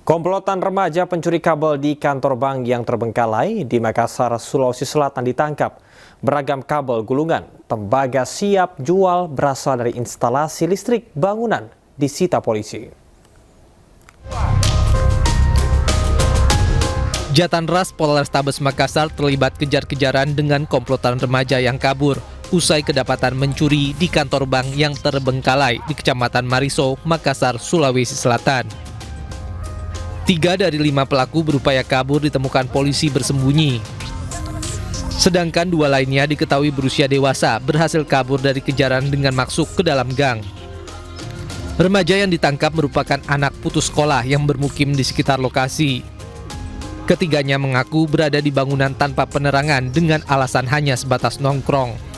Komplotan remaja pencuri kabel di kantor bank yang terbengkalai di Makassar, Sulawesi Selatan ditangkap. Beragam kabel gulungan, tembaga siap jual berasal dari instalasi listrik bangunan disita polisi. Jatanras Polrestabes Makassar terlibat kejar-kejaran dengan komplotan remaja yang kabur usai kedapatan mencuri di kantor bank yang terbengkalai di Kecamatan Mariso, Makassar, Sulawesi Selatan. 3 dari 5 pelaku berupaya kabur ditemukan polisi bersembunyi. Sedangkan 2 lainnya diketahui berusia dewasa berhasil kabur dari kejaran dengan masuk ke dalam gang. Remaja yang ditangkap merupakan anak putus sekolah yang bermukim di sekitar lokasi. Ketiganya mengaku berada di bangunan tanpa penerangan dengan alasan hanya sebatas nongkrong.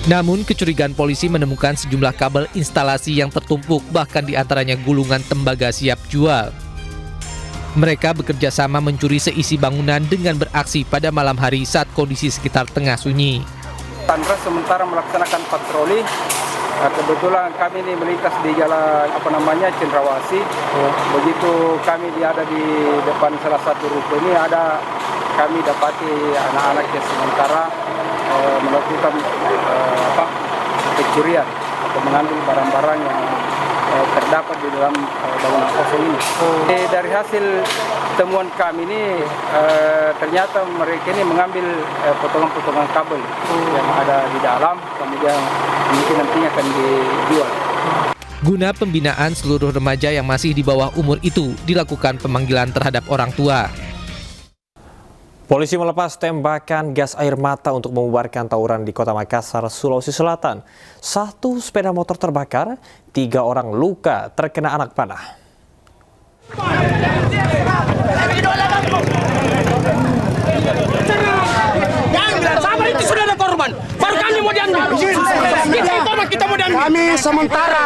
Namun kecurigaan polisi menemukan sejumlah kabel instalasi yang tertumpuk, bahkan diantaranya gulungan tembaga siap jual. Mereka bekerja sama mencuri seisi bangunan dengan beraksi pada malam hari saat kondisi sekitar tengah sunyi. Jatanras sementara melaksanakan patroli. Kebetulan kami ini melintas di jalan Cendrawasih. Begitu kami ada di depan salah satu ruko ini kami dapati anak-anak yang sementara melakukan pencurian atau mengambil barang-barang yang terdapat di dalam bangunan kosong ini. Dari hasil temuan kami ini ternyata mereka ini mengambil potongan-potongan kabel yang ada di dalam, kemudian mungkin nantinya akan dijual. Guna pembinaan seluruh remaja yang masih di bawah umur itu, dilakukan pemanggilan terhadap orang tua. Polisi melepas tembakan gas air mata untuk membubarkan tawuran di Kota Makassar, Sulawesi Selatan. 1 sepeda motor terbakar, 3 orang luka terkena anak panah. Itu sudah ada korban. Baru kami mau diambil. Kita mau diambil. Kami sementara.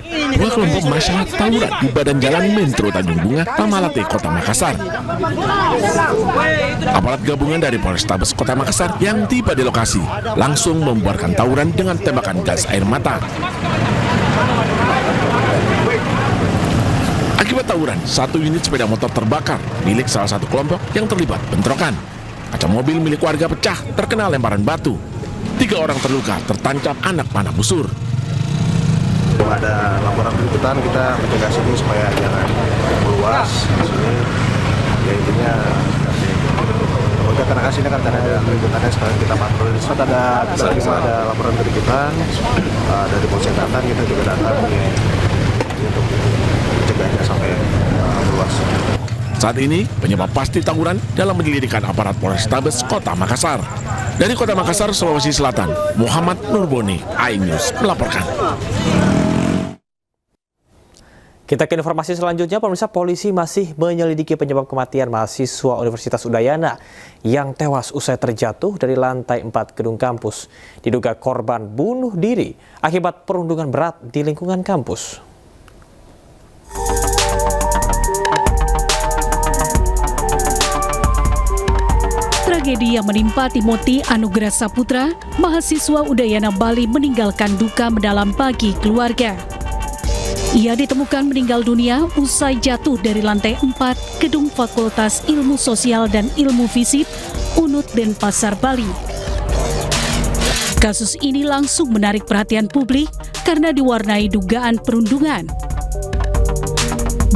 2 kelompok masyarakat tawuran di Badan Jalan Mentro Tanjung Bunga, Tamalate, Kota Makassar. Aparat gabungan dari Polrestabes Kota Makassar yang tiba di lokasi langsung membubarkan tawuran dengan tembakan gas air mata. Akibat tawuran, 1 unit sepeda motor terbakar milik salah satu kelompok yang terlibat bentrokan. Kaca mobil milik warga pecah terkena lemparan batu. 3 orang terluka tertancap anak panah busur. Ada laporan keributan, kita mencegah sini supaya jangan meluas di sini. Ya intinya udah karena sini kan ada keributannya, sekarang kita patroli. Di saat ada laporan keributan dari Polsek Tantan, kita juga datang untuk mencegahnya sampai meluas. Saat ini, penyebab pasti tawuran dalam penyelidikan aparat Polrestabes Kota Makassar. Dari Kota Makassar, Sulawesi Selatan, Muhammad Nurboni, iNews melaporkan. Kita ke informasi selanjutnya, pemirsa. Polisi masih menyelidiki penyebab kematian mahasiswa Universitas Udayana yang tewas usai terjatuh dari lantai 4 gedung kampus. Diduga korban bunuh diri akibat perundungan berat di lingkungan kampus. Tragedi yang menimpa Timothy Anugrah Saputra, mahasiswa Udayana Bali, meninggalkan duka mendalam bagi keluarga. Ia ditemukan meninggal dunia usai jatuh dari lantai 4 gedung Fakultas Ilmu Sosial dan Ilmu Fisip UNUD Denpasar, Bali. Kasus ini langsung menarik perhatian publik karena diwarnai dugaan perundungan.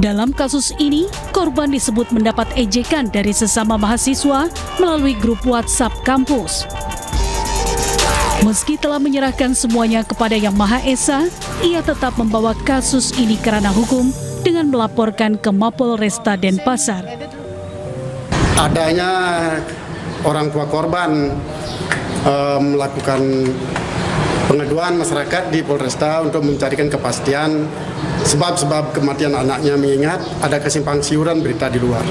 Dalam kasus ini, korban disebut mendapat ejekan dari sesama mahasiswa melalui grup WhatsApp kampus. Meski telah menyerahkan semuanya kepada Yang Maha Esa, ia tetap membawa kasus ini ke ranah hukum dengan melaporkan ke Mapolresta Denpasar. Adanya orang tua korban melakukan pengaduan masyarakat di Polresta untuk mencarikan kepastian sebab-sebab kematian anaknya, mengingat ada kesimpang siuran berita di luar.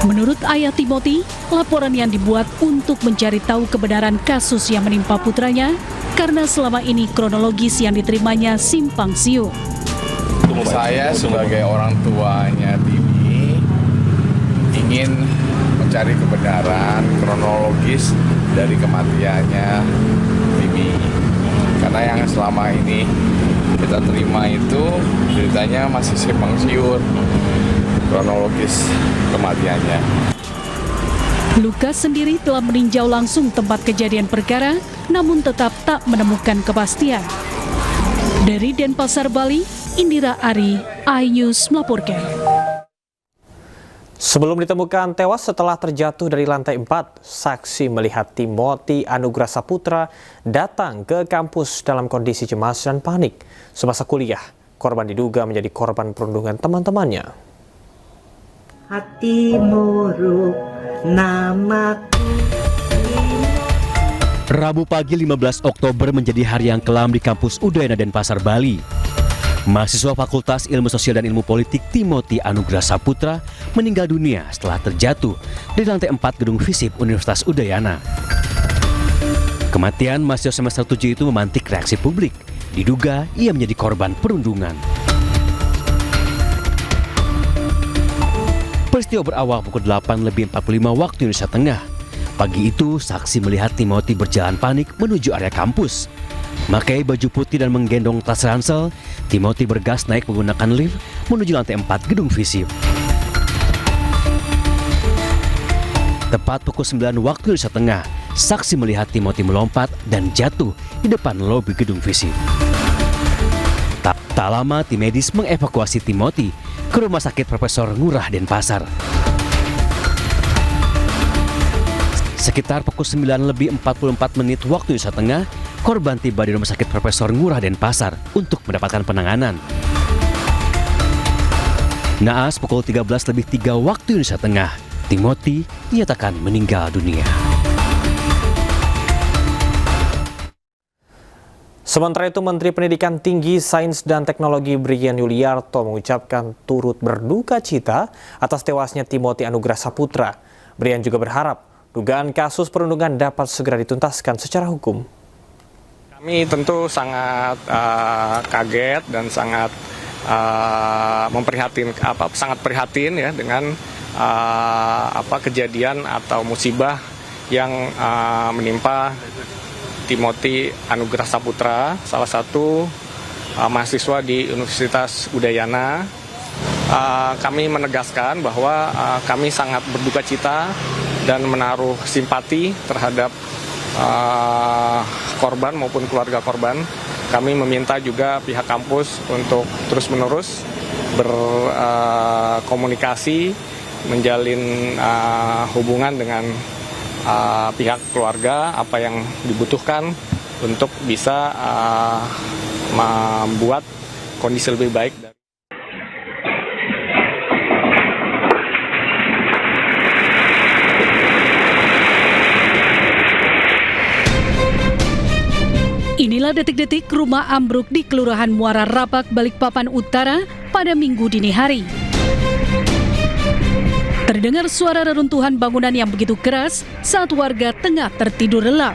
Menurut ayah Timothy, laporan yang dibuat untuk mencari tahu kebenaran kasus yang menimpa putranya karena selama ini kronologis yang diterimanya simpang siur. Saya sebagai orang tuanya Timi ingin mencari kebenaran kronologis dari kematiannya Timi, karena yang selama ini kita terima itu beritanya masih simpang siur kronologis kematiannya. Lukas sendiri telah meninjau langsung tempat kejadian perkara, namun tetap tak menemukan kepastian. Dari Denpasar, Bali, Indira Ari, iNews melaporkan. Sebelum ditemukan tewas setelah terjatuh dari lantai 4, saksi melihat Timothy Anugrah Saputra datang ke kampus dalam kondisi cemas dan panik. Semasa kuliah, korban diduga menjadi korban perundungan teman-temannya. Hati muruk namaku. Rabu pagi 15 Oktober menjadi hari yang kelam di kampus Udayana Denpasar, Bali. Mahasiswa Fakultas Ilmu Sosial dan Ilmu Politik Timothy Anugrah Saputra meninggal dunia setelah terjatuh dari lantai 4 gedung FISIP Universitas Udayana. Kematian mahasiswa semester 7 itu memantik reaksi publik. Diduga ia menjadi korban perundungan. Peristiwa berawal pukul 8:45 waktu Indonesia Tengah. Pagi itu, saksi melihat Timothy berjalan panik menuju area kampus. Memakai baju putih dan menggendong tas ransel, Timothy bergas naik menggunakan lift menuju lantai 4 gedung FISIP. Tepat pukul 9 waktu Indonesia Tengah, saksi melihat Timothy melompat dan jatuh di depan lobi gedung FISIP. Tak lama, tim medis mengevakuasi Timothy ke Rumah Sakit Profesor Ngurah Denpasar. Sekitar pukul 9:44 waktu Indonesia Tengah, korban tiba di Rumah Sakit Profesor Ngurah Denpasar untuk mendapatkan penanganan. Naas pukul 13:03 waktu Indonesia Tengah, Timothy dinyatakan meninggal dunia. Sementara itu, Menteri Pendidikan Tinggi, Sains dan Teknologi Brian Yuliarto mengucapkan turut berduka cita atas tewasnya Timothy Anugrah Saputra. Brian juga berharap dugaan kasus perundungan dapat segera dituntaskan secara hukum. Kami tentu sangat kaget dan sangat sangat prihatin ya dengan kejadian atau musibah yang menimpa Timothy Anugrah Saputra, salah satu mahasiswa di Universitas Udayana. Kami menegaskan bahwa kami sangat berduka cita dan menaruh simpati terhadap korban maupun keluarga korban. Kami meminta juga pihak kampus untuk terus-menerus berkomunikasi, menjalin hubungan dengan pihak keluarga, apa yang dibutuhkan untuk bisa membuat kondisi lebih baik. Inilah detik-detik rumah ambruk di Kelurahan Muara Rapak, Balikpapan Utara pada Minggu dini hari. Terdengar suara reruntuhan bangunan yang begitu keras saat warga tengah tertidur lelap.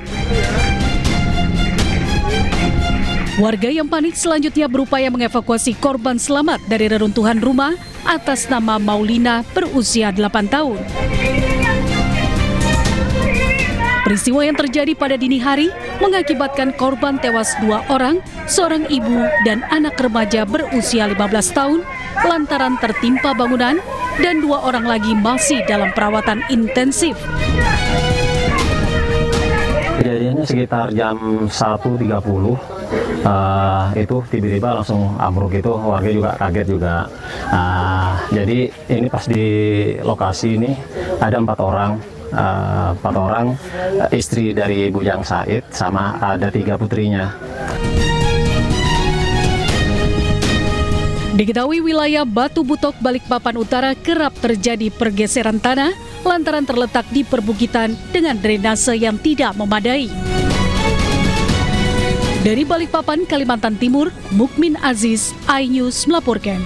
Warga yang panik selanjutnya berupaya mengevakuasi korban selamat dari reruntuhan rumah atas nama Maulina berusia 8 tahun. Peristiwa yang terjadi pada dini hari mengakibatkan korban tewas 2 orang, seorang ibu dan anak remaja berusia 15 tahun lantaran tertimpa bangunan dan 2 orang lagi masih dalam perawatan intensif. Kejadiannya sekitar jam 1.30, itu tiba-tiba langsung ambruk itu, warga juga kaget juga. Jadi ini pas di lokasi ini ada 4 orang. 4 orang istri dari Bujang Said sama ada 3 putrinya. Diketahui wilayah Batu Butok Balikpapan Utara kerap terjadi pergeseran tanah lantaran terletak di perbukitan dengan drainase yang tidak memadai. Dari Balikpapan, Kalimantan Timur, Mukmin Aziz, iNews melaporkan.